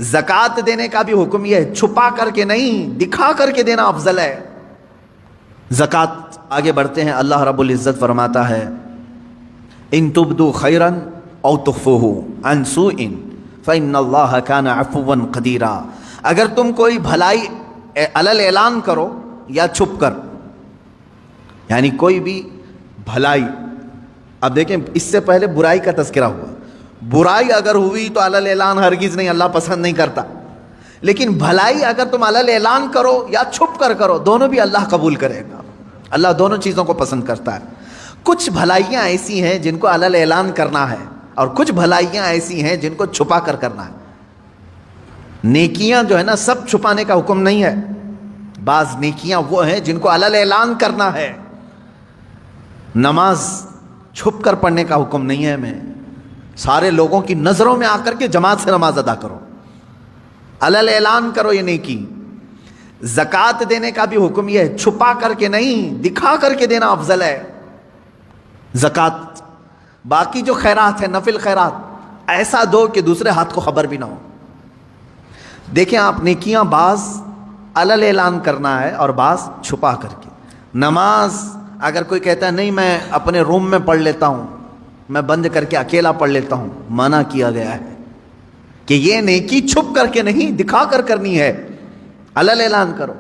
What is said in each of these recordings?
زکوٰۃ دینے کا بھی حکم یہ ہے، چھپا کر کے نہیں، دکھا کر کے دینا افضل ہے۔ زکوٰۃ آگے بڑھتے ہیں، اللہ رب العزت فرماتا ہے ان تبدوا خیرا او تخفوه عن سوء فإن اللہ کان عفوا قدیرا، اگر تم کوئی بھلائی علل اعلان کرو یا چھپ کر، یعنی کوئی بھی بھلائی، اب دیکھیں اس سے پہلے برائی کا تذکرہ ہوا، برائی اگر ہوئی تو علل اعلان ہرگز نہیں، اللہ پسند نہیں کرتا، لیکن بھلائی اگر تم علل اعلان کرو یا چھپ کر کرو، دونوں بھی اللہ قبول کرے گا، اللہ دونوں چیزوں کو پسند کرتا ہے۔ کچھ بھلائیاں ایسی ہیں جن کو علل اعلان کرنا ہے، اور کچھ بھلائیاں ایسی ہیں جن کو چھپا کر کرنا ہے۔ نیکیاں جو ہے نا سب چھپانے کا حکم نہیں ہے، بعض نیکیاں وہ ہیں جن کو علل اعلان کرنا ہے۔ نماز چھپ کر پڑھنے کا حکم نہیں ہے، میں سارے لوگوں کی نظروں میں آ کر کے جماعت سے نماز ادا کرو، علل اعلان کرو یہ نیکی۔ زکوٰۃ دینے کا بھی حکم یہ ہے، چھپا کر کے نہیں، دکھا کر کے دینا افضل ہے زکوٰۃ۔ باقی جو خیرات ہے، نفل خیرات، ایسا دو کہ دوسرے ہاتھ کو خبر بھی نہ ہو۔ دیکھیں آپ، نیکیاں بعض علل اعلان کرنا ہے اور بعض چھپا کر کے۔ نماز اگر کوئی کہتا ہے نہیں میں اپنے روم میں پڑھ لیتا ہوں، میں بند کر کے اکیلا پڑھ لیتا ہوں، منع کیا گیا ہے کہ یہ نیکی چھپ کر کے نہیں، دکھا کر کرنی ہے، علل اعلان کرو۔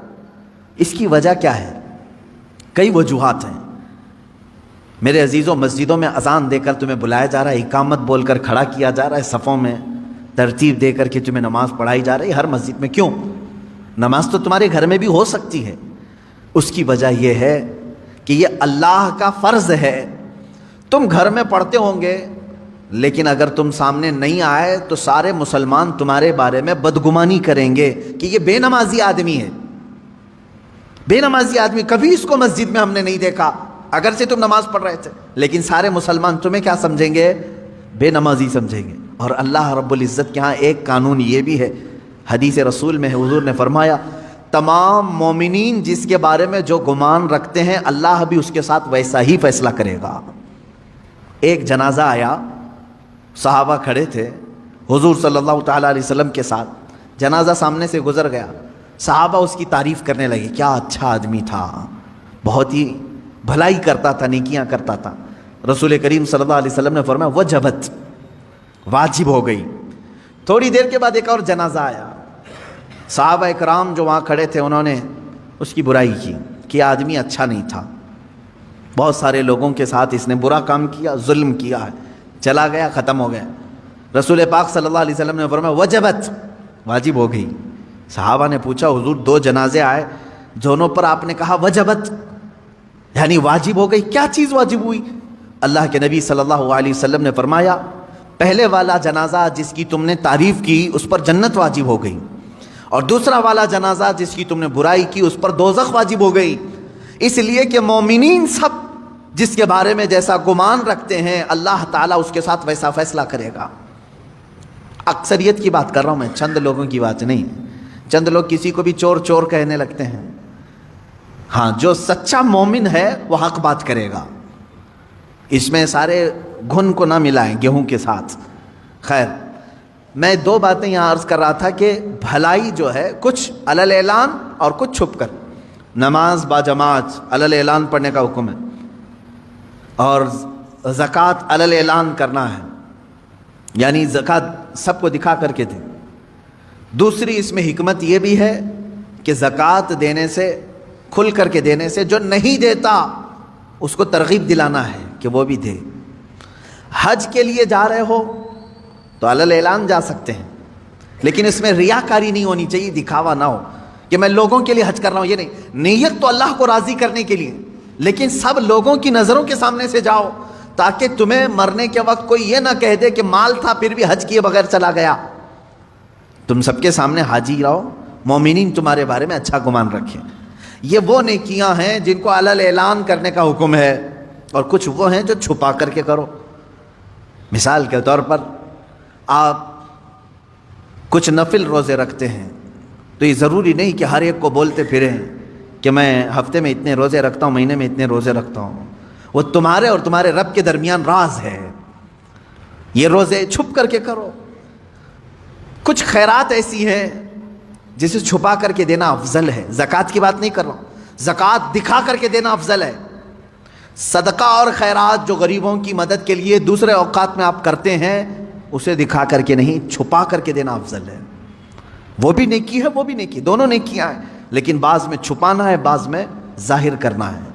اس کی وجہ کیا ہے؟ کئی وجوہات ہیں میرے عزیزوں۔ مسجدوں میں اذان دے کر تمہیں بلایا جا رہا ہے، اقامت بول کر کھڑا کیا جا رہا ہے، صفوں میں ترتیب دے کر کے تمہیں نماز پڑھائی جا رہی ہے ہر مسجد میں۔ کیوں؟ نماز تو تمہارے گھر میں بھی ہو سکتی ہے۔ اس کی وجہ یہ ہے کہ یہ اللہ کا فرض ہے۔ تم گھر میں پڑھتے ہوں گے، لیکن اگر تم سامنے نہیں آئے تو سارے مسلمان تمہارے بارے میں بدگمانی کریں گے کہ یہ بے نمازی آدمی ہے، بے نمازی آدمی، کبھی اس کو مسجد میں ہم نے نہیں دیکھا، اگرچہ تم نماز پڑھ رہے تھے، لیکن سارے مسلمان تمہیں کیا سمجھیں گے؟ بے نمازی سمجھیں گے۔ اور اللہ رب العزت کے ہاں ایک قانون یہ بھی ہے، حدیث رسول میں حضور نے فرمایا تمام مومنین جس کے بارے میں جو گمان رکھتے ہیں اللہ بھی اس کے ساتھ ویسا ہی فیصلہ کرے گا۔ ایک جنازہ آیا، صحابہ کھڑے تھے حضور صلی اللہ تعالیٰ علیہ وسلم کے ساتھ، جنازہ سامنے سے گزر گیا، صحابہ اس کی تعریف کرنے لگے، کیا اچھا آدمی تھا، بہت ہی بھلائی کرتا تھا، نیکیاں کرتا تھا۔ رسول کریم صلی اللہ علیہ وسلم نے فرمایا وجبت، واجب ہو گئی۔ تھوڑی دیر کے بعد ایک اور جنازہ آیا، صحابہ اکرام جو وہاں کھڑے تھے انہوں نے اس کی برائی کی کہ یہ آدمی اچھا نہیں تھا، بہت سارے لوگوں کے ساتھ اس نے برا کام کیا، ظلم کیا ہے، چلا گیا، ختم ہو گیا۔ رسول پاک صلی اللہ علیہ وسلم نے فرمایا وجبت، واجب ہو گئی۔ صحابہ نے پوچھا حضور دو جنازے آئے، دونوں پر آپ نے کہا وجبت، یعنی واجب ہو گئی، کیا چیز واجب ہوئی؟ اللہ کے نبی صلی اللہ علیہ وسلم نے فرمایا پہلے والا جنازہ جس کی تم نے تعریف کی اس پر جنت واجب ہو گئی، اور دوسرا والا جنازہ جس کی تم نے برائی کی اس پر دوزخ واجب ہو گئی۔ اس لیے کہ مومنین سب جس کے بارے میں جیسا گمان رکھتے ہیں اللہ تعالیٰ اس کے ساتھ ویسا فیصلہ کرے گا۔ اکثریت کی بات کر رہا ہوں میں، چند لوگوں کی بات نہیں۔ چند لوگ کسی کو بھی چور چور کہنے لگتے ہیں، ہاں جو سچا مومن ہے وہ حق بات کرے گا، اس میں سارے گھن کو نہ ملائیں گیہوں کے ساتھ۔ خیر، میں دو باتیں یہاں عرض کر رہا تھا کہ بھلائی جو ہے کچھ علل اعلان اور کچھ چھپ کر۔ نماز با جماعت علل اعلان پڑھنے کا حکم ہے، اور زکوٰۃ علل اعلان کرنا ہے، یعنی زکوٰۃ سب کو دکھا کر کے دیں۔ دوسری اس میں حکمت یہ بھی ہے کہ زکوٰۃ دینے سے، کھل کر کے دینے سے جو نہیں دیتا اس کو ترغیب دلانا ہے کہ وہ بھی دے۔ حج کے لیے جا رہے ہو تو علل اعلان جا سکتے ہیں، لیکن اس میں ریاکاری نہیں ہونی چاہیے، دکھاوا نہ ہو کہ میں لوگوں کے لیے حج کر رہا ہوں، یہ نہیں۔ نیت تو اللہ کو راضی کرنے کے لیے، لیکن سب لوگوں کی نظروں کے سامنے سے جاؤ تاکہ تمہیں مرنے کے وقت کوئی یہ نہ کہہ دے کہ مال تھا پھر بھی حج کیے بغیر چلا گیا۔ تم سب کے سامنے حاجی رہو، مومنین تمہارے بارے میں اچھا گمان رکھیں۔ یہ وہ نیکیاں ہیں جن کو علل اعلان کرنے کا حکم ہے، اور کچھ وہ ہیں جو چھپا کر کے کرو۔ مثال کے طور پر آپ کچھ نفل روزے رکھتے ہیں تو یہ ضروری نہیں کہ ہر ایک کو بولتے پھریں کہ میں ہفتے میں اتنے روزے رکھتا ہوں، مہینے میں اتنے روزے رکھتا ہوں۔ وہ تمہارے اور تمہارے رب کے درمیان راز ہے، یہ روزے چھپ کر کے کرو۔ کچھ خیرات ایسی ہیں جسے چھپا کر کے دینا افضل ہے. زکوٰۃ کی بات نہیں کر رہا ہوں, زکوٰۃ دکھا کر کے دینا افضل ہے. صدقہ اور خیرات جو غریبوں کی مدد کے لیے دوسرے اوقات میں آپ کرتے ہیں, اسے دکھا کر کے نہیں, چھپا کر کے دینا افضل ہے. وہ بھی نیکی ہے, وہ بھی نیکی, دونوں نیکیاں ہیں, لیکن بعض میں چھپانا ہے, بعض میں ظاہر کرنا ہے.